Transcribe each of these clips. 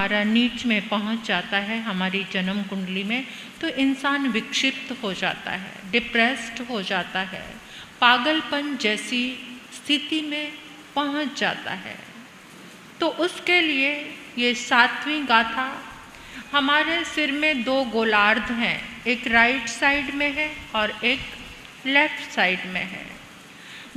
हमारा नीच में पहुंच जाता है हमारी जन्म कुंडली में, तो इंसान विक्षिप्त हो जाता है, डिप्रेस्ड हो जाता है, पागलपन जैसी स्थिति में पहुंच जाता है। तो उसके लिए ये 7वीं गाथा, हमारे सिर में 2 गोलार्ध हैं, एक राइट साइड में है और एक लेफ्ट साइड में है।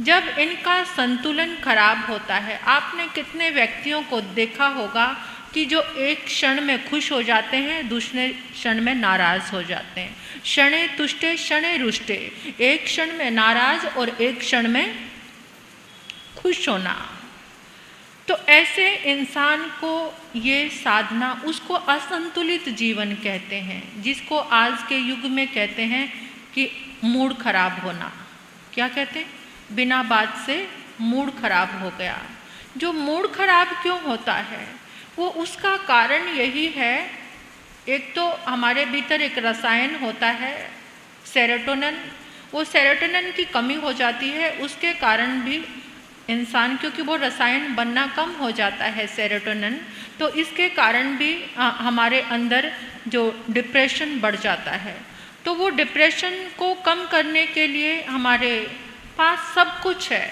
जब इनका संतुलन खराब होता है, आपने कितने व्यक्तियों को देखा होगा कि जो एक क्षण में खुश हो जाते हैं, दूसरे क्षण में नाराज हो जाते हैं। क्षणे तुष्टे क्षणे रुष्टे, एक क्षण में नाराज और एक क्षण में खुश होना। तो ऐसे इंसान को ये साधना, उसको असंतुलित जीवन कहते हैं, जिसको आज के युग में कहते हैं कि मूड खराब होना। क्या कहते हैं? बिना बात से मूड खराब हो गया। जो मूड खराब क्यों होता है, वो उसका कारण यही है, एक तो हमारे भीतर एक रसायन होता है सेरोटोनिन, वो सेरोटोनिन की कमी हो जाती है, उसके कारण भी इंसान, क्योंकि वो रसायन बनना कम हो जाता है सेरोटोनिन, तो इसके कारण भी हमारे अंदर जो डिप्रेशन बढ़ जाता है। तो वो डिप्रेशन को कम करने के लिए हमारे पास सब कुछ है,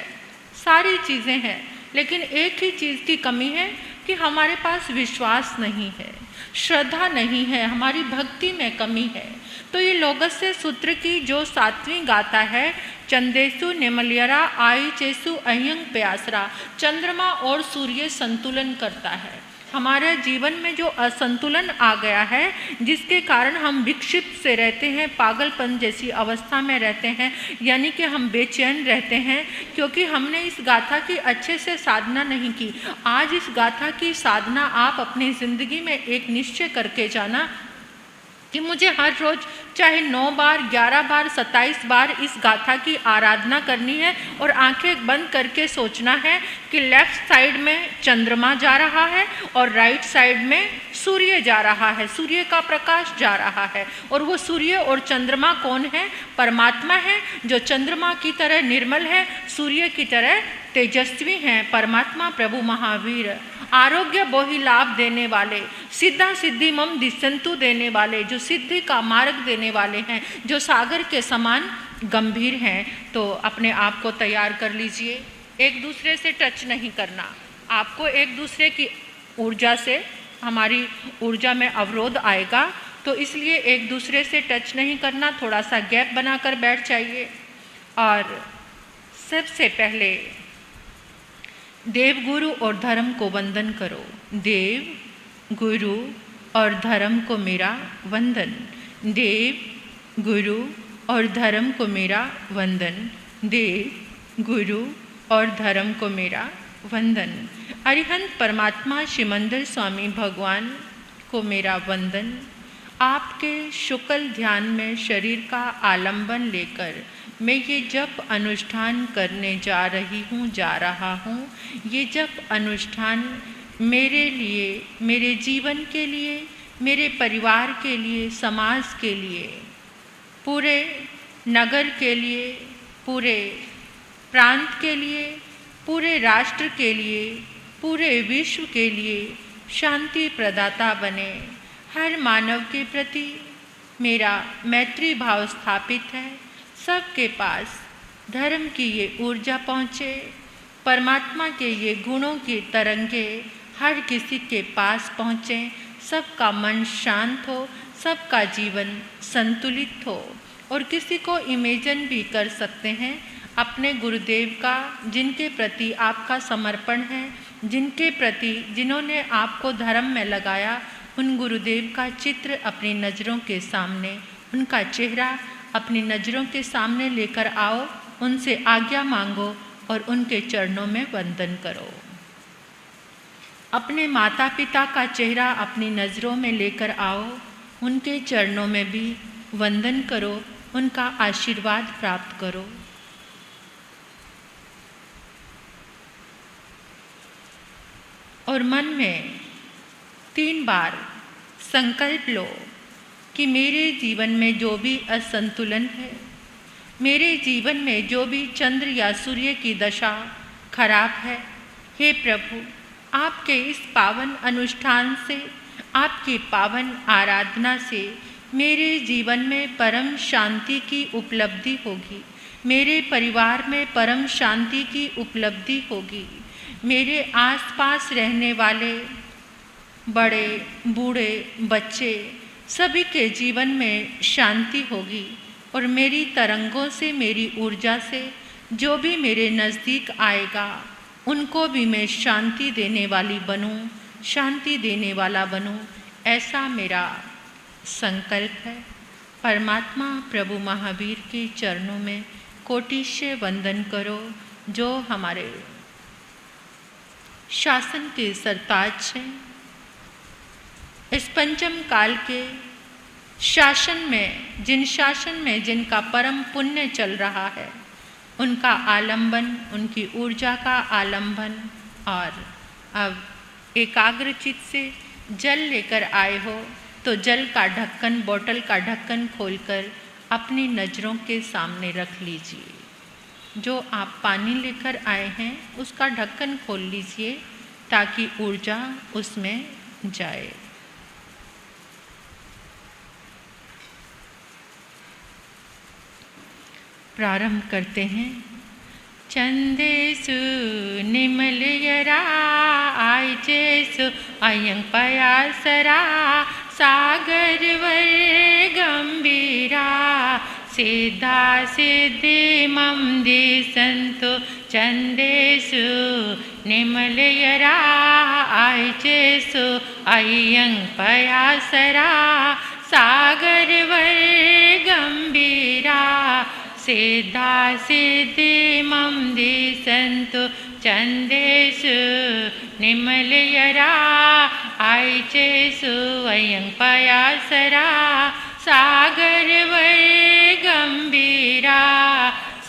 सारी चीज़ें हैं, लेकिन एक ही चीज़ की कमी है कि हमारे पास विश्वास नहीं है, श्रद्धा नहीं है, हमारी भक्ति में कमी है। तो ये लोगस्य सूत्र की जो 7वीं गाथा है, चंदेसु निमलयरा आई चेसु अयंग प्यासरा, चंद्रमा और सूर्य संतुलन करता है। हमारे जीवन में जो असंतुलन आ गया है, जिसके कारण हम विक्षिप्त से रहते हैं, पागलपन जैसी अवस्था में रहते हैं, यानी कि हम बेचैन रहते हैं, क्योंकि हमने इस गाथा की अच्छे से साधना नहीं की। आज इस गाथा की साधना आप अपनी ज़िंदगी में एक निश्चय करके जाना कि मुझे हर रोज़ चाहे 9 बार, 11 बार, 27 बार इस गाथा की आराधना करनी है, और आंखें बंद करके सोचना है कि लेफ्ट साइड में चंद्रमा जा रहा है और राइट साइड में सूर्य जा रहा है, सूर्य का प्रकाश जा रहा है। और वो सूर्य और चंद्रमा कौन है? परमात्मा है, जो चंद्रमा की तरह निर्मल है, सूर्य की तरह तेजस्वी हैं। परमात्मा प्रभु महावीर, आरोग्य बोहि लाभ देने वाले, सिद्धा सिद्धि मम दिशंतु देने वाले, जो सिद्धि का मार्ग देने वाले हैं, जो सागर के समान गंभीर हैं। तो अपने आप को तैयार कर लीजिए। एक दूसरे से टच नहीं करना, आपको एक दूसरे की ऊर्जा से, हमारी ऊर्जा में अवरोध आएगा, तो इसलिए एक दूसरे से टच नहीं करना, थोड़ा सा गैप बनाकर बैठ जाइए। और सबसे पहले देव गुरु और धर्म को वंदन करो। देव गुरु और धर्म को मेरा वंदन, देव गुरु और धर्म को मेरा वंदन, देव गुरु और धर्म को मेरा वंदन। अरिहंत परमात्मा शिमंदर स्वामी भगवान को मेरा वंदन। आपके शुक्ल ध्यान में शरीर का आलंबन लेकर मैं ये जप अनुष्ठान करने जा रहा हूँ। ये जप अनुष्ठान मेरे लिए, मेरे जीवन के लिए, मेरे परिवार के लिए, समाज के लिए, पूरे नगर के लिए, पूरे प्रांत के लिए, पूरे राष्ट्र के लिए, पूरे विश्व के लिए शांति प्रदाता बने। हर मानव के प्रति मेरा मैत्री भाव स्थापित है। सबके पास धर्म की ये ऊर्जा पहुँचे, परमात्मा के ये गुणों की तरंगे हर किसी के पास पहुँचें, सबका मन शांत हो, सबका जीवन संतुलित हो। और किसी को इमेजिन भी कर सकते हैं अपने गुरुदेव का, जिनके प्रति आपका समर्पण है, जिनके प्रति, जिन्होंने आपको धर्म में लगाया, उन गुरुदेव का चित्र अपनी नज़रों के सामने, उनका चेहरा अपनी नज़रों के सामने लेकर आओ, उनसे आज्ञा मांगो और उनके चरणों में वंदन करो। अपने माता पिता का चेहरा अपनी नज़रों में लेकर आओ, उनके चरणों में भी वंदन करो, उनका आशीर्वाद प्राप्त करो। और मन में 3 बार संकल्प लो कि मेरे जीवन में जो भी असंतुलन है, मेरे जीवन में जो भी चंद्र या सूर्य की दशा खराब है, हे प्रभु, आपके इस पावन अनुष्ठान से आपकी पावन आराधना से मेरे जीवन में परम शांति की उपलब्धि होगी, मेरे परिवार में परम शांति की उपलब्धि होगी, मेरे आसपास रहने वाले बड़े बूढ़े बच्चे सभी के जीवन में शांति होगी और मेरी तरंगों से, मेरी ऊर्जा से जो भी मेरे नज़दीक आएगा उनको भी मैं शांति देने वाली बनूं, शांति देने वाला बनूं, ऐसा मेरा संकल्प है। परमात्मा प्रभु महावीर के चरणों में कोटिशय वंदन करो, जो हमारे शासन के सरताज हैं। इस पंचम काल के शासन में जिनका परम पुण्य चल रहा है, उनका आलंबन, उनकी ऊर्जा का आलंबन, और अब एकाग्रचित से जल लेकर आए हो तो जल का ढक्कन, बोतल का ढक्कन खोलकर अपनी नज़रों के सामने रख लीजिए। जो आप पानी लेकर आए हैं उसका ढक्कन खोल लीजिए ताकि ऊर्जा उसमें जाए। प्रारंभ करते हैं। चंदेसु निमलयरा आयजेसु अयं पयासरा सागर वर गंभीरा सिद्धा सिद्धि मम दिसंतु चंदेसु निमलयरा आयजेसु अयं पयासरा सागर वर गंभीरा सिद्धा सिद्धि मम दिसंतु चंदेषु निमलयरा आयचेषु अयं पयासरा सागर वर गंभीरा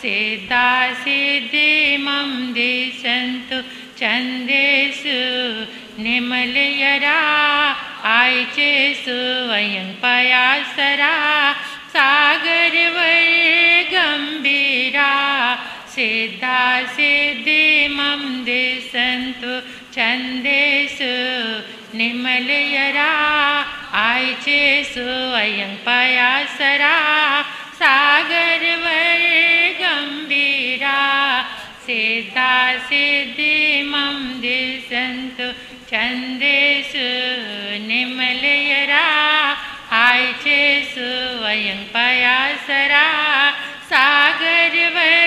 सिद्धा सिद्धि मम दिसंतु चंदेषु निमलयरा आयचेषु अयं पयासरा सागर वर गंभीरा सिद्धा सिद्धि मम दिसंतु चंदेषु निमलयरा आयचेषु अयं पयासरा सागर वर गंभीरा सिद्धा सिद्धि मम दिसंतु चंदेषु निमलयरा आयचेषु अयं पयासरा सागर वर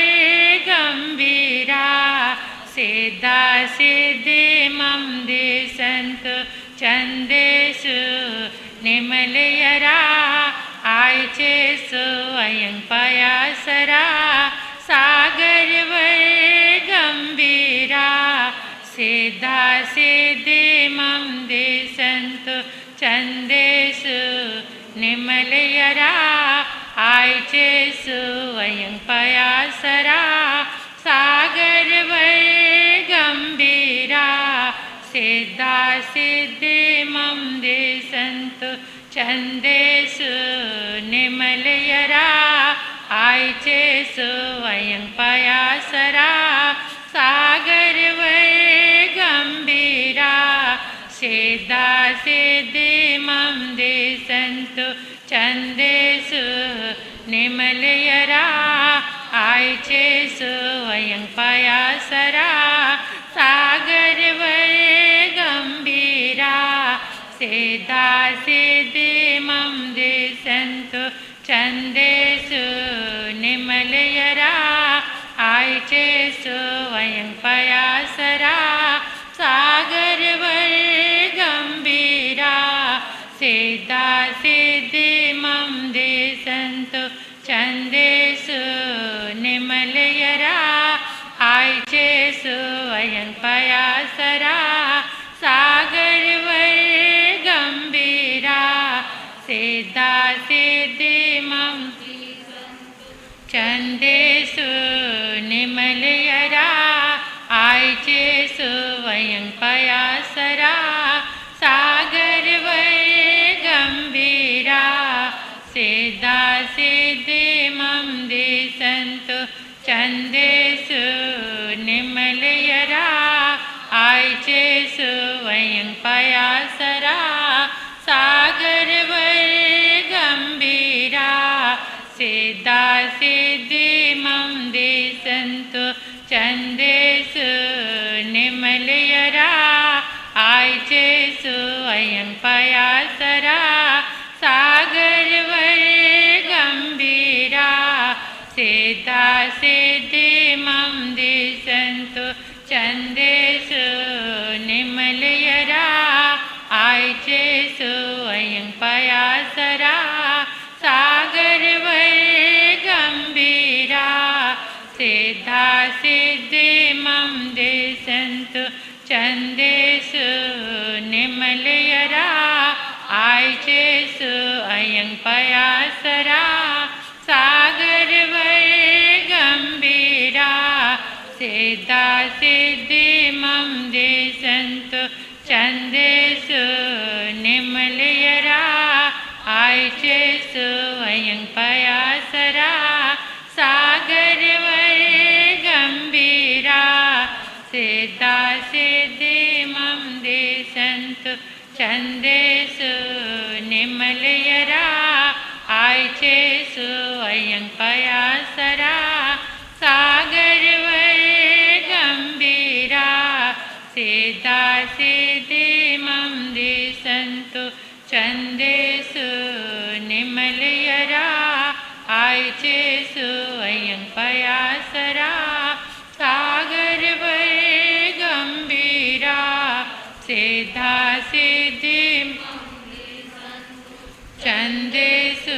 गंभीरा सिद्धा सिद्धि मम दिसंतु चंदेषु निमलयरा आयचेषु अयं पयासरा सागर वर गंभीरा सिद्धा सिद्धि मम दिसंतु चंदेषु निमलयरा आयचेषु अयं पयासरा सागर वर गंभीरा सिद्धा सिद्धि मम दिसंतु चंदेषु निमलयरा आयचेषु अयं पयासरा सागर वर गंभीरा सिद्धा सिद्धि मम दिसंतु चंदेषु निमलयरा आयचेषु अयं पयासरा सागर वर गंभीरा सिद्धा सिद्धि मम दिसंतु चंदेषु निमलयरा आयचेषु अयं पयासरा सागर वर गंभीरा सिद्धा सिद्धि मम दिसंतु चंदेषु निमलयरा आयचेषु अयं पयासरा सागर वर गंभीरा सिद्धा सिद्धि मम चंदेषु निमलयरा आयचेषु अयं पयासरा सागर वर गंभीरा सिद्धा सिद्धि मम दिसंतु चंदेषु निमलयरा आयचेषु अयं पयासरा अयं पयासरा सागरवर गंभीरा सिद्धा सिद्धिमं दिशन्तु छन्देषु निमलयरा आयचेषु अयं पयासरा सागरवर गंभीरा सिद्धा सिद्धिमं दिशन्तु छन्देषु निमलयरा आयचेषु अयं पयासरा सागरवर गंभीरा सिद्धा सिद्धिमं दिशन्तु छन्देषु निमलयरा आयचेषु अयं पयासरा सागरवर गंभीरा सिद्धा सिद्धिमं दिशन्तु छन्देषु निमलयरा आयचेषु अयं पयासरा सागरवर गंभीरा सिद्धा सिद्धिमं दिशन्तु छन्देषु निमलयरा आयचेषु अयं पयासरा सागरवर गंभीरा सिद्धा सिद्धिमं छन्देषु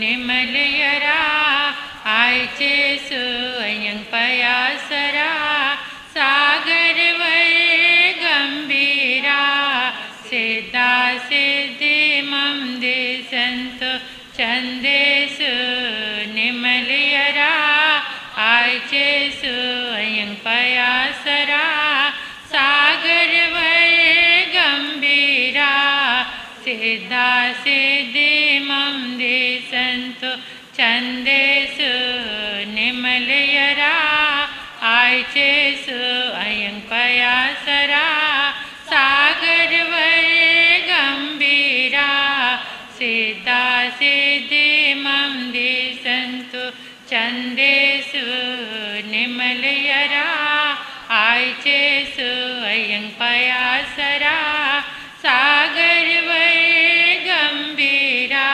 निमलयरा आयचेषु अयं पयासरा सागरवर गंभीरा सिद्धा सिद्धिमं दिशन्तु छन्देषु निमलयरा आयचेषु अयं पयासरा सागरवर गंभीरा सिद्धा सिद्धिमं दिशन्तु छन्देषु निमलयरा आयचेषु अयं पयासरा सागरवर गंभीरा सिद्धा सिद्धिमं दिशन्तु छन्देषु निमलयरा आयचेषु अयं पयासरा सागरवर गंभीरा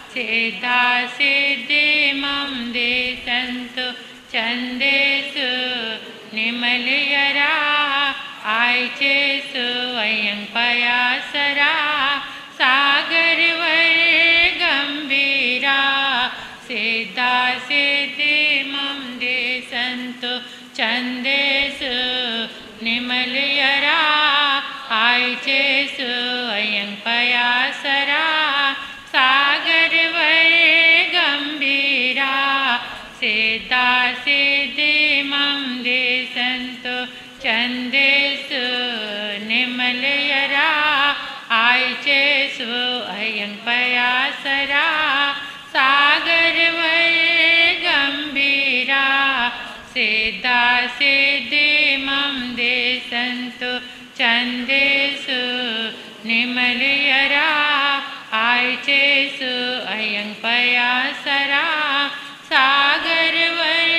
सिद्धा सिद्धिमं दिशन्तु छन्देषु निमलयरा आयचेषु अयं पयासरा सागरवर गंभीरा सिद्धा सिद्धिमं दिशन्तु छन्देषु निमलयरा आयचेषु अयं पयासरा सागरवर गंभीरा सिद्धा सिद्धिमं दिशन्तु छन्देषु निमलयरा आयचेषु अयं पयासरा सागरवर गंभीरा सिद्धा सिद्धिमं दिशन्तु छन्देषु निमलयरा आयचेषु अयं पयासरा सागरवर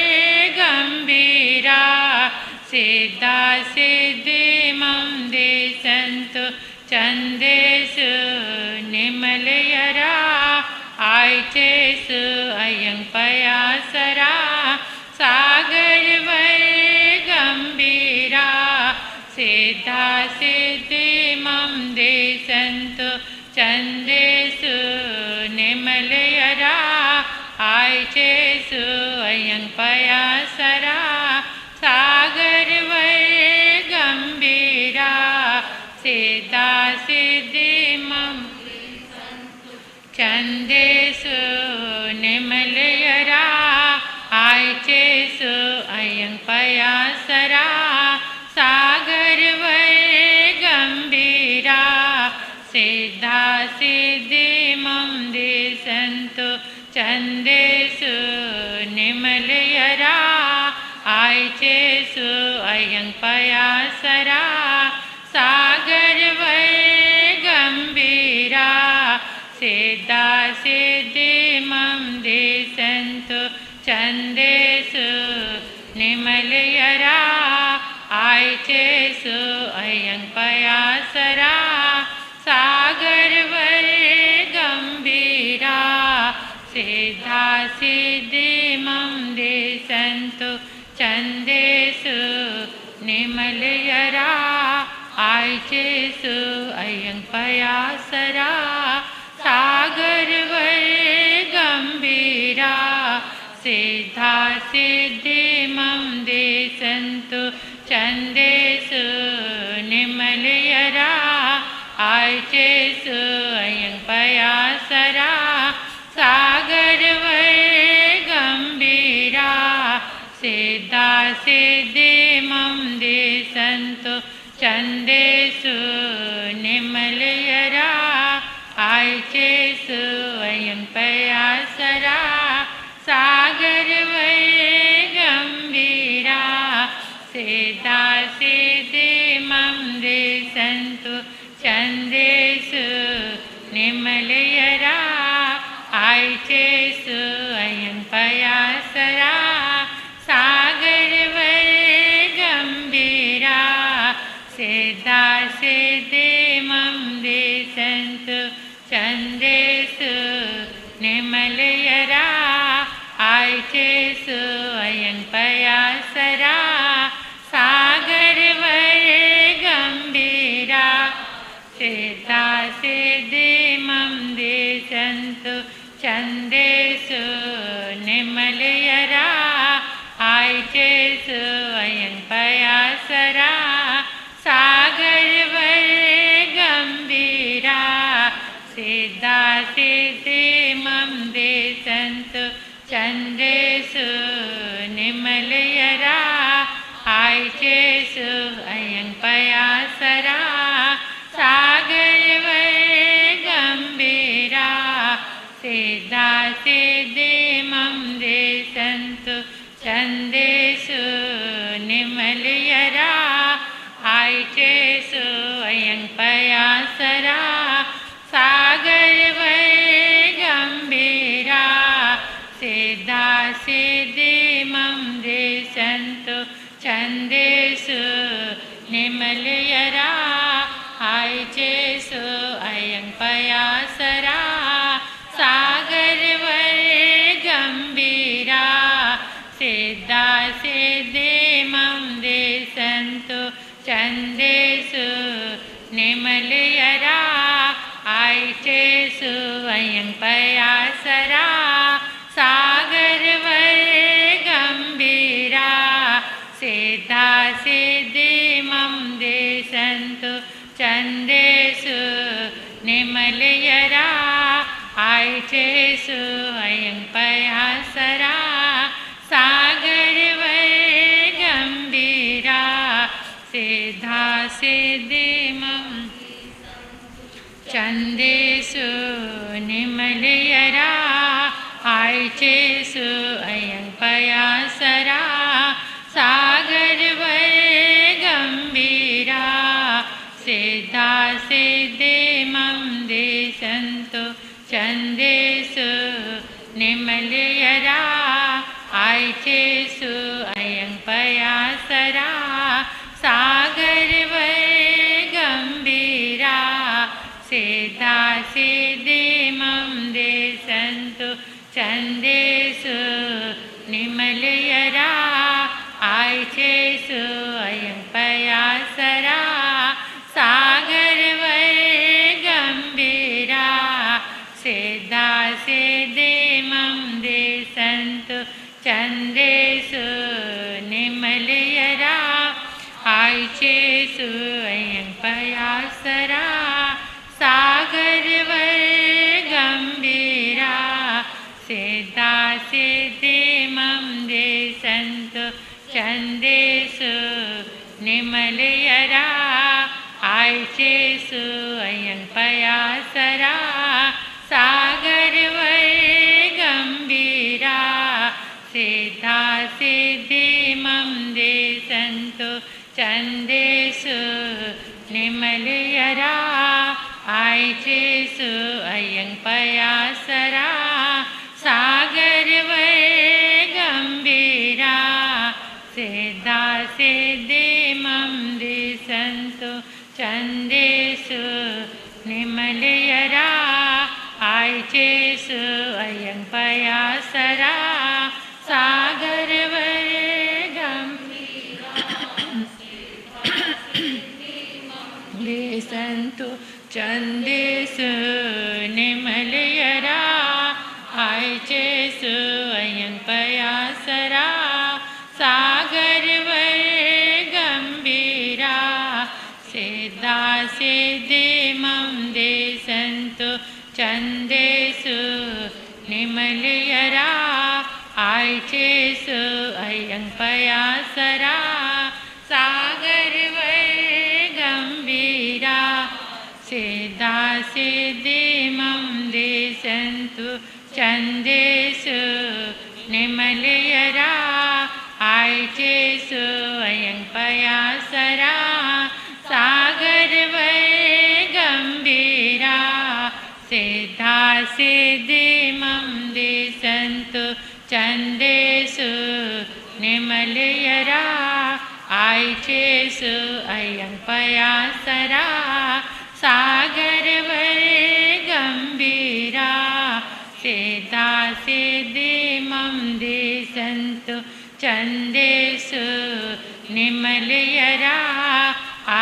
गंभीरा सिद्धा सिद्धिमं दिशन्तु छन्देषु निमलयरा आयचेषु अयं पयासरा सागरवर गंभीरा सिद्धा सिद्धिमं दिशन्तु छन्देषु निमलयरा आयचेषु अयं पयासरा सागरवर गंभीरा सिद्धा सिद्धिमं छन्देषु निमलयरा आयचेषु अयं पयासरा सागरवर गंभीरा सिद्धा सिद्धिमं दिशन्तु छन्देषु निमलयरा आयचेषु अयं पयासरा सागरवर गंभीरा सिद्धा सिद्धिमं दिशन्तु छन्देषु निमलयरा आयचेषु अयं पयासरा संतो चंदेसु निमलयरा आयचेसु अयं पयासरा सागर वर गंभीरा सिद्धा सिद्धि मम दे संतो चंदेसु निमलयरा आयचेसु अयं पयासरा सागर वर गंभीरा सिद्धा सिद्धि मम दे संतो चंदेसु निमलयरा आयचेसु अयं पयासरा सागर वर गंभीरा सिद्धा सिद्धि मम दे संतो चंदेसु निमलयरा आयचेसु अयं पयासरा सागर वर गंभीरा सिद्धा सिद्धि मम दे संतो चंदेसु निमलयरा आयचेसु अयं पयासरा सागर वर गंभीरा सिद्धा सिद्धि मम दे संतो चंदेसु निमलयरा आयचेसु अयं पयासरा सागर वर गंभीरा सिद्धा सिद्धि मम दे संतो चंदेसु निमलयरा आयचेसु अयं पयासरा सागर वर गंभीरा सिद्धा सिद्धि मम दे संतो चंदेसु निमलयरा आयचेसु अयं पयासरा सागर वर गंभीरा सिद्धा सिद्धि मम दे संतो चंदेसु निमलयरा आयचेसु अयं पयासरा सागर वर गंभीरा सिद्धा सिद्धि मम दे संतो चंदेसु निमलयरा आयचेसु अयं पयासरा सागर वर गंभीरा सिद्धा सिद्धि मम दे संतो चंदेसु निमलयरा आयचेसु अयं पयासरा सागर वर गंभीरा सिद्धा सिद्धि मम चंदेसु निमलयरा आयचेसु अयं पयासरा सागर वर गंभीरा सिद्धा सिद्धि मम दे संतो चंदेसु निमलयरा आयचेसु अयं पयासरा सागर वर गंभीरा सिद्धा सिद्धि मम दे संतो चंदेसु निमलयरा आयचेसु अयं पयासरा सागर वर गंभीरा सिद्धा सिद्धि मम दे संतो चंदेसु निमलयरा आयचेसु अयं पयासरा सागर वर गंभीरा सिद्धा सिद्धि मम दे संतो चंदेसु निमलयरा आयचेसु अयं पयासरा सागर वर गंभीरा सिद्धा सिद्धि मम दे संतो चंदेसु निमलयरा आयचेसु अयं पयासरा सागर वर गंभीरा सिद्धा सिद्धि मम दे संतो चंदेसु निमलयरा आयचेसु अयं पयासरा सागर वर चंदेसु निमलयरा आयचेसु अयं पयासरा सागर वर गंभीरा सिद्धा सिद्धिमं दे संतु चंदेसु निमलयरा आयचेसु अयं पयासरा सागर वर गंभीरा सिद्धा सिद्धिमं दे संतु चंदेसु निमलयरा आयचेसु अयं पयासरा सागर वर गंभीरा सिद्धा सिद्धिमं दे संतु चंदेसु निमलयरा आयचेसु अयं पयासरा सागर वर गंभीरा सिद्धा सिद्धिमं दे संतु चंदेसु निमलयरा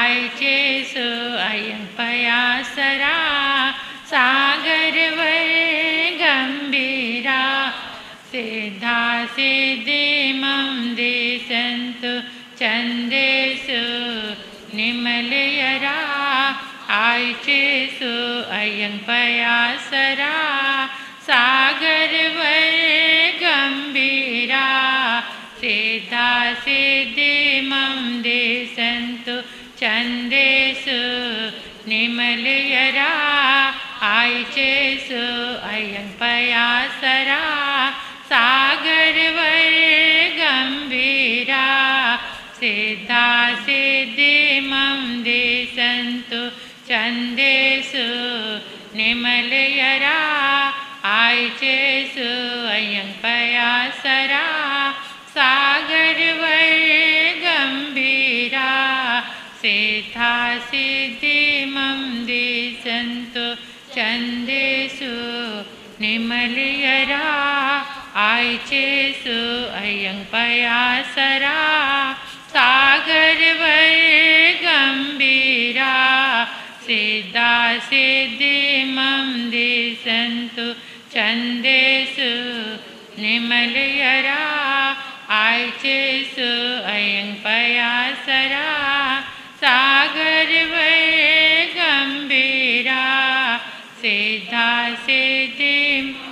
आयचेसु अयं पयासरा सागर वर गंभीरा सिद्धा सिद्धिमं दे संतु चंदेसु निमलयरा आयचेसु अयं पयासरा सागर वर गंभीरा सिद्धा सिद्धिमं दे संतु चंदेसु निमलयरा आयचेसु अयं पयासरा सागर वर गंभीरा सिद्धा सिद्धिमं दे संतु चंदेसु निमलयरा आयचेसु अयं पयासरा सागर वर गंभीरा सिद्धा सिद्धिमं दे संतु चंदेसु निमलयरा आयचेसु अयं पयासरा सागर वर गंभीरा सिद्धा सिद्धिमं दे संतु चंदेसु निमलयरा आयचेसु अयं पयासरा सागर वर गंभीरा सिद्धा सिद्धिमं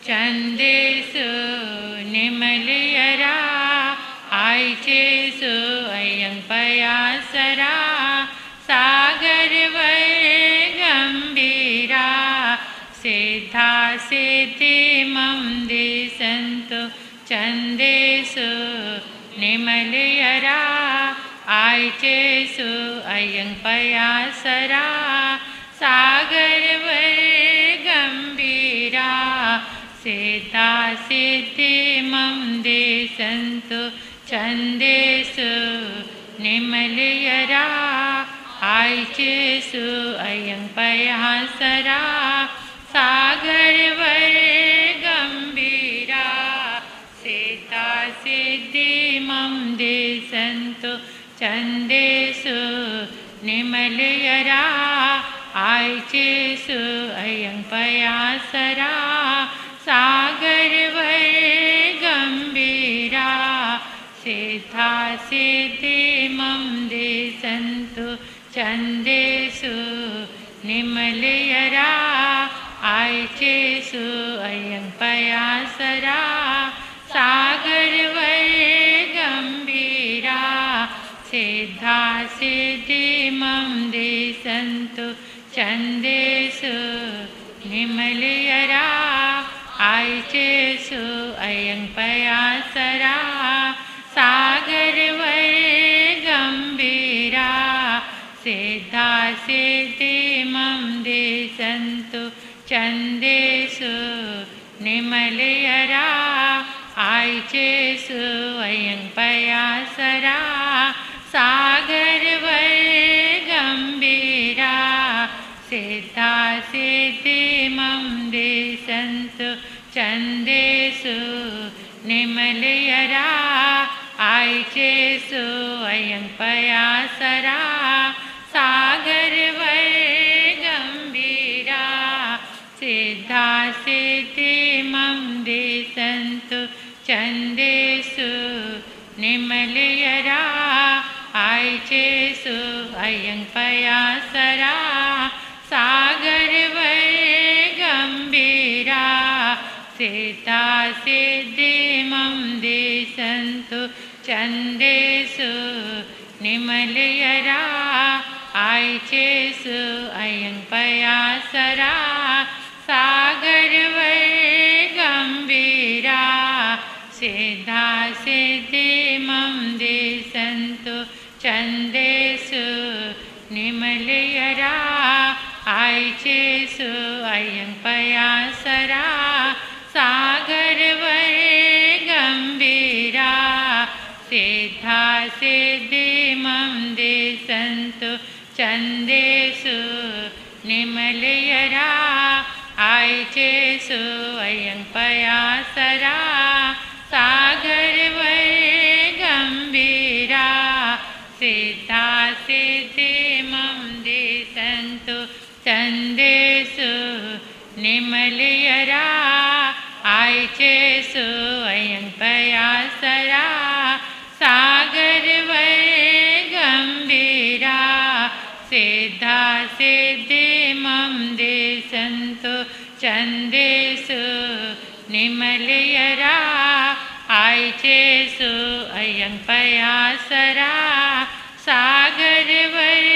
चंदेसु निमलयरा आयचेसु अयं पयासरा सागर वर गंभीरा सिद्धा सिद्धिमं दे संतु चंदेसु निमलयरा आयचेसु अयं पयासरा सागर वर गंभीरा सिद्धा सिद्धिमं दे संतु चंदेसु निमलयरा आयचेसु अयं पयासरा सागर वर गंभीरा सिद्धा सिद्धिमं दे संतु चंदेसु निमलयरा आयचेसु अयं पयासरा सागर वर गंभीरा सिद्धा सिद्धिमं दे संतु चंदेसु निमलयरा आयचेसु अयं पयासरा सागर वर गंभीरा सिद्धा सिद्धिमं दे संतु चंदेसु निमलयरा आयचेसु अयं पयासरा सागर वर गंभीरा सिद्धा सिद्धिमं दे संतु चंदेसु निमलयरा आयचेसु अयं पयासरा सागर वर गंभीरा सिद्धा सिद्धिमं दे संतु चंदेसु निमलयरा आयचेसु अयं पयासरा सागर वर गंभीरा सिद्धा सिद्धिमं दिशन्तु छन्देषु निमलयरा आयचेषु अयं पयासरा सागर वर गंभीरा सिद्धा सिद्धिमं दिशन्तु छन्देषु निमलयरा आयचेषु अयं पयासरा सागर वर गंभीरा सिद्धा सिद्धिमं दिशन्तु छन्देषु निमलयरा आयचेषु अयं पयासरा सागर वर गंभीरा सिद्धा सिद्धिमं दिशन्तु छन्देषु निमलयरा आयचेषु अयं पयासरा सागर वर गंभीरा सिद्धा सिद्धिमं दिशन्तु छन्देषु निमलयरा आयचेषु अयं पयासरा सागर वर गंभीरा सिद्धा सिद्धिमं दिशन्तु छन्देषु निमलयरा आयचेषु अयं पयासरा सागर वर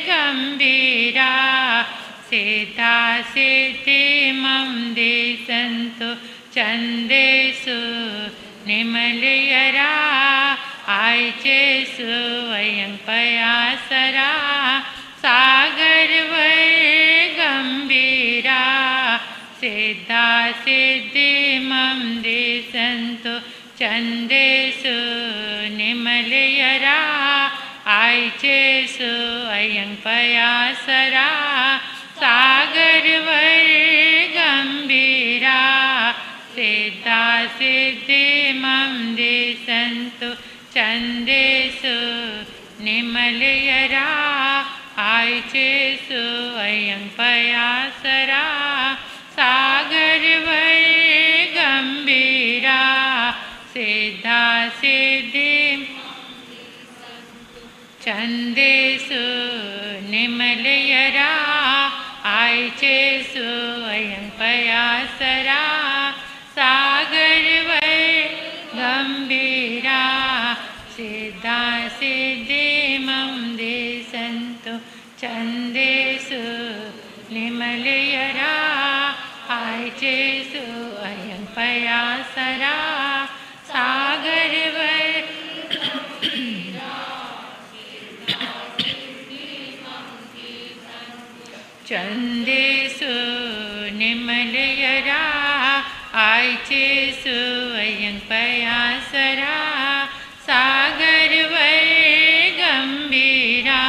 गंभीरा सिद्धा सिद्धिमं दिशन्तु छन्देषु निमलयरा आयचेषु अयं पयासरा सागर वर गंभीरा सिद्धा सिद्धिमं दिशन्तु छन्देषु निमलयरा आयचेषु अयं पयासरा सागर वर गंभीरा सिद्धा सिद्धिमं दिशन्तु छन्देषु निमलयरा आयचेषु अयं पयासरा सागर वर गंभीरा सिद्धा सिद्धिमं छन्देषु निमलयरा आयचेषु अयं पयासरा सागर वर गंभीरा सिद्धा सिद्धिमं दिशन्तु छन्देषु निमलयरा आयचेषु अयं पयासरा सागर वर छन्देषु निमलयरा आयचेषु अयं पयासरा सागर वर गंभीरा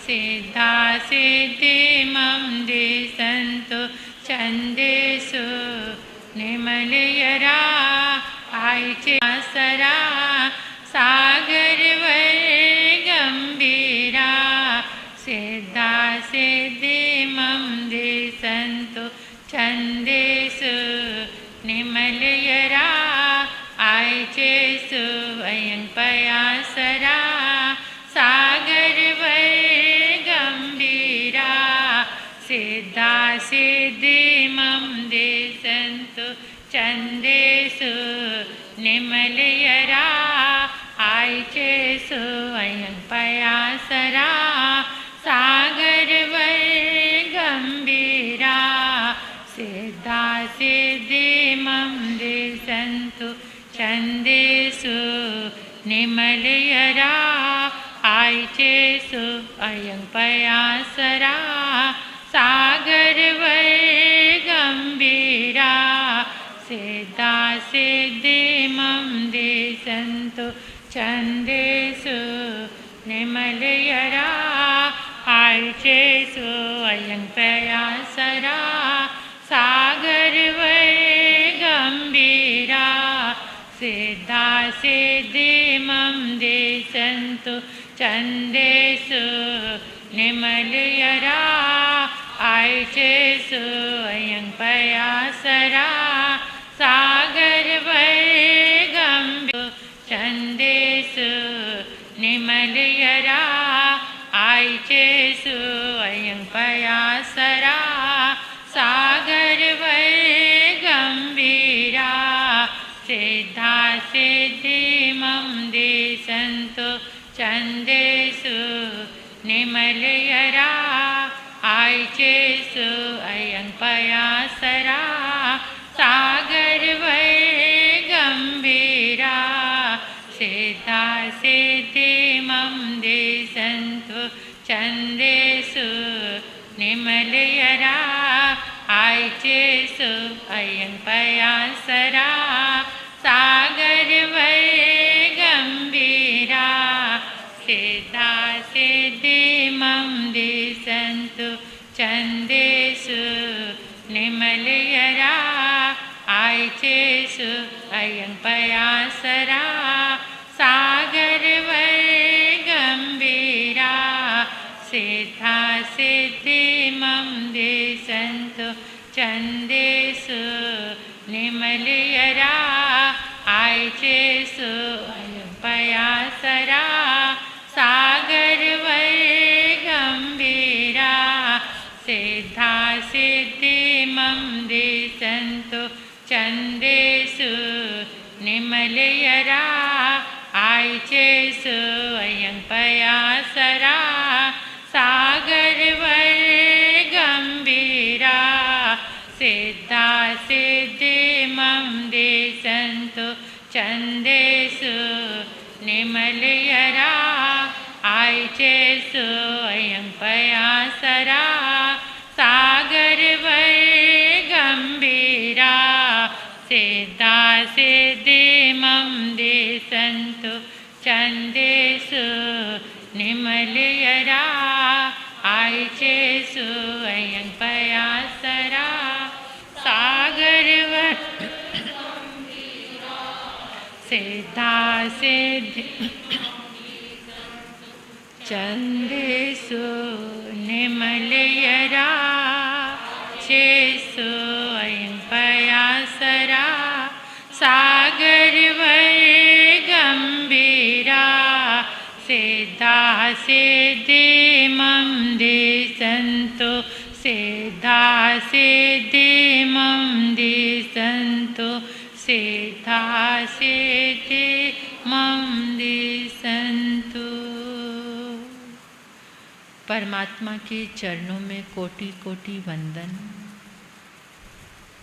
सिद्धा सिद्धिमं दिशन्तु छन्देषु निमलयरा आयचेषु सागर वर गंभीरा सिद्धा सिद्धिमं दिशन्तु छन्देषु निमलयरा आयचेषु अयं पयासरा सागर वर गंभीरा सिद्धा सिद्धिमं दिशन्तु छन्देषु निमलयरा आयचेषु अयं पयासरा सागर वर गंभीरा सिद्धा सिद्धिमं दिशन्तु छन्देषु निमलयरा आयचेषु अयं पयासरा सागर वर गंभीरा सिद्धा सिद्धिमं दिशन्तु छन्देषु निमलयरा आयचेषु अयं पयासरा सागर वर गंभीरा सिद्धा सिद्धिमं दिशन्तु छन्देषु निमलयरा आयचे स्वयं पयासरा सागर वर गंभीर चंदेस निमलयरा आयचे स्वयं पयासरा सागर वर गंभीरा सिद्धा सिद्धि मम दे संतो चंदेसु निमलयरा आयचेसु अयं पयासरा सागर वर गंभीरा सिद्धा सिद्धि मम दे संतो चंदेसु निमलयरा आयचेसु अयं पयासरा सागर वर गंभीरा सिद्धा सिद्धि मम दे संतु चंदेसु निमलयरा आयचेसु अयं पयासरा सागर वर गंभीरा सिद्धा सिद्धि मम दे संतु चंदेसु निमलयरा आयचेसु अयं पयासरा सागर वर गंभीरा सिद्धा सिद्धि मम दे संतो चंदेसु निमलयरा आयचेसु अयं पयासरा सागर वर गंभीरा सिद्धा सिद्धि मम दे संतो चंदेसु निमलयरा आयचेसु अयं पयासरा सागर वर गंभीरा सिद्धा सिद्धि मम दे संतो चंदेसु निमलयरा आयचेसु अयं पयासरा सागर वर सिद्धा सिद्धि चंदेसु निमलयरा चेसु अयं पयासरा सागर वर गंभीरा सिद्धा सिद्धि मम दे संतो सिद्धा सिद्धि मम दे संतो सिद्धा सिद्धि मम दे संतो। परमात्मा के चरणों में कोटि कोटि वंदन।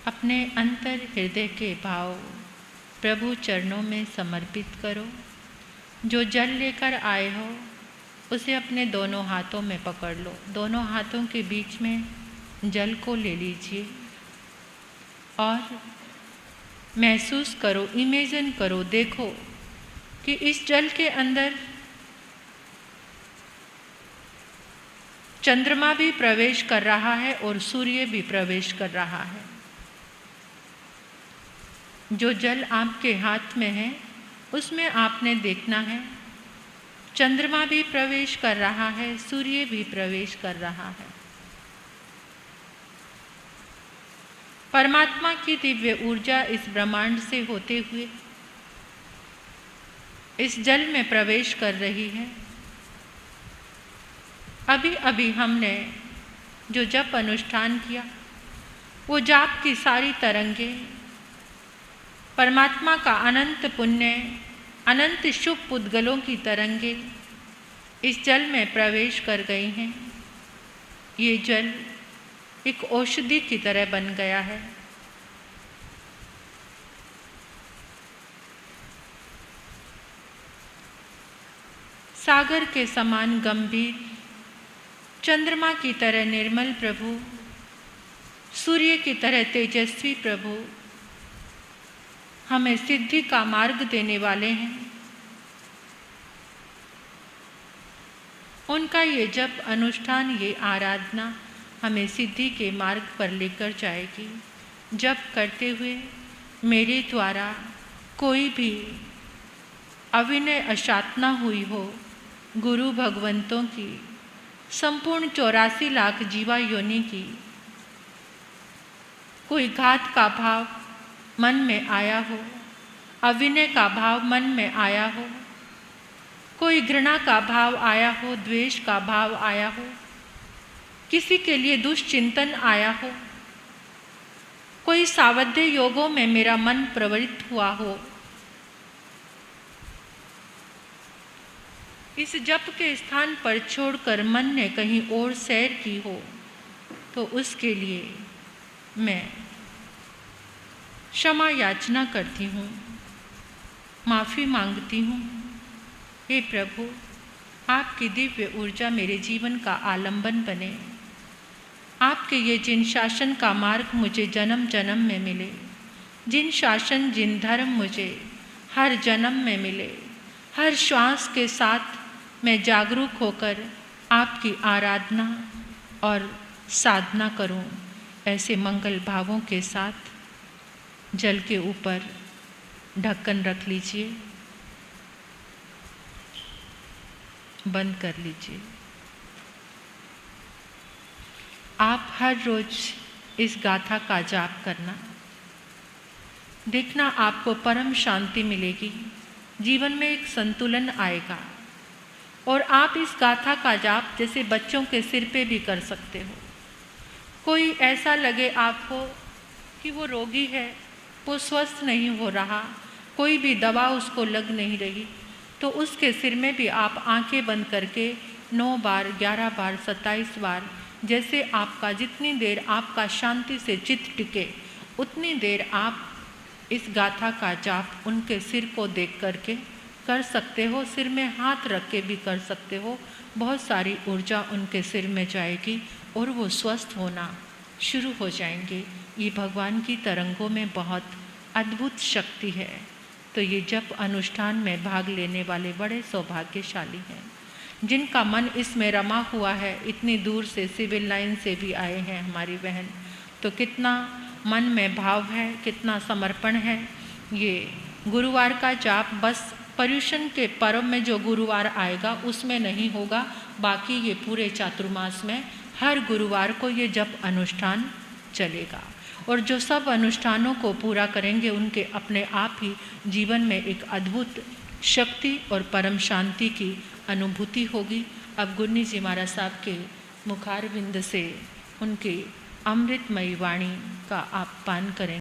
अपने अंतर हृदय के भाव प्रभु चरणों में समर्पित करो। जो जल लेकर आए हो उसे अपने दोनों हाथों में पकड़ लो। दोनों हाथों के बीच में जल को ले लीजिए और महसूस करो, इमेजिन करो, देखो कि इस जल के अंदर चंद्रमा भी प्रवेश कर रहा है और सूर्य भी प्रवेश कर रहा है। जो जल आपके हाथ में है उसमें आपने देखना है चंद्रमा भी प्रवेश कर रहा है, सूर्य भी प्रवेश कर रहा है। परमात्मा की दिव्य ऊर्जा इस ब्रह्मांड से होते हुए इस जल में प्रवेश कर रही है। अभी अभी हमने जो जप अनुष्ठान किया वो जाप की सारी तरंगे परमात्मा का अनंत पुण्य, अनंत शुभ पुद्गलों की तरंगे इस जल में प्रवेश कर गई हैं। ये जल एक औषधि की तरह बन गया है। सागर के समान गंभीर, चंद्रमा की तरह निर्मल प्रभु, सूर्य की तरह तेजस्वी प्रभु हमें सिद्धि का मार्ग देने वाले हैं। उनका ये जप अनुष्ठान, ये आराधना हमें सिद्धि के मार्ग पर लेकर जाएगी। जप करते हुए मेरे द्वारा कोई भी अविनय अशातना हुई हो गुरु भगवंतों की, संपूर्ण 84 लाख जीवा योनि की कोई घात का भाव मन में आया हो, अविनय का भाव मन में आया हो, कोई घृणा का भाव आया हो, द्वेष का भाव आया हो, किसी के लिए दुष्चिंतन आया हो, कोई सावध्य योगों में मेरा मन प्रवृत्त हुआ हो, इस जप के स्थान पर छोड़कर मन ने कहीं और सैर की हो, तो उसके लिए मैं क्षमा याचना करती हूँ, माफ़ी मांगती हूँ। हे प्रभु, आपकी दिव्य ऊर्जा मेरे जीवन का आलंबन बने। आपके ये जिन शासन का मार्ग मुझे जन्म जन्म में मिले, जिन शासन जिन धर्म मुझे हर जन्म में मिले, हर श्वास के साथ मैं जागरूक होकर आपकी आराधना और साधना करूं, ऐसे मंगल भावों के साथ जल के ऊपर ढक्कन रख लीजिए, बंद कर लीजिए। आप हर रोज इस गाथा का जाप करना, देखना आपको परम शांति मिलेगी, जीवन में एक संतुलन आएगा। और आप इस गाथा का जाप जैसे बच्चों के सिर पे भी कर सकते हो। कोई ऐसा लगे आपको कि वो रोगी है, वो स्वस्थ नहीं हो रहा, कोई भी दवा उसको लग नहीं रही, तो उसके सिर में भी आप आंखें बंद करके 9 बार, 11 बार, 27 बार, जैसे आपका जितनी देर आपका शांति से चित्त टिके उतनी देर आप इस गाथा का जाप उनके सिर को देख करके कर सकते हो। सिर में हाथ रख के भी कर सकते हो। बहुत सारी ऊर्जा उनके सिर में जाएगी और वो स्वस्थ होना शुरू हो जाएंगे। ये भगवान की तरंगों में बहुत अद्भुत शक्ति है। तो ये जप अनुष्ठान में भाग लेने वाले बड़े सौभाग्यशाली हैं, जिनका मन इसमें रमा हुआ है। इतनी दूर से सिविल लाइन से भी आए हैं हमारी बहन, तो कितना मन में भाव है, कितना समर्पण है। ये गुरुवार का जाप बस पर्युषण के पर्व में जो गुरुवार आएगा उसमें नहीं होगा, बाकी ये पूरे चातुर्मास में हर गुरुवार को ये जप अनुष्ठान चलेगा। और जो सब अनुष्ठानों को पूरा करेंगे उनके अपने आप ही जीवन में एक अद्भुत शक्ति और परम शांति की अनुभूति होगी। अब गुन्नी जी महाराज साहब के मुखारविंद से उनकी अमृतमयी वाणी का आप पान करें।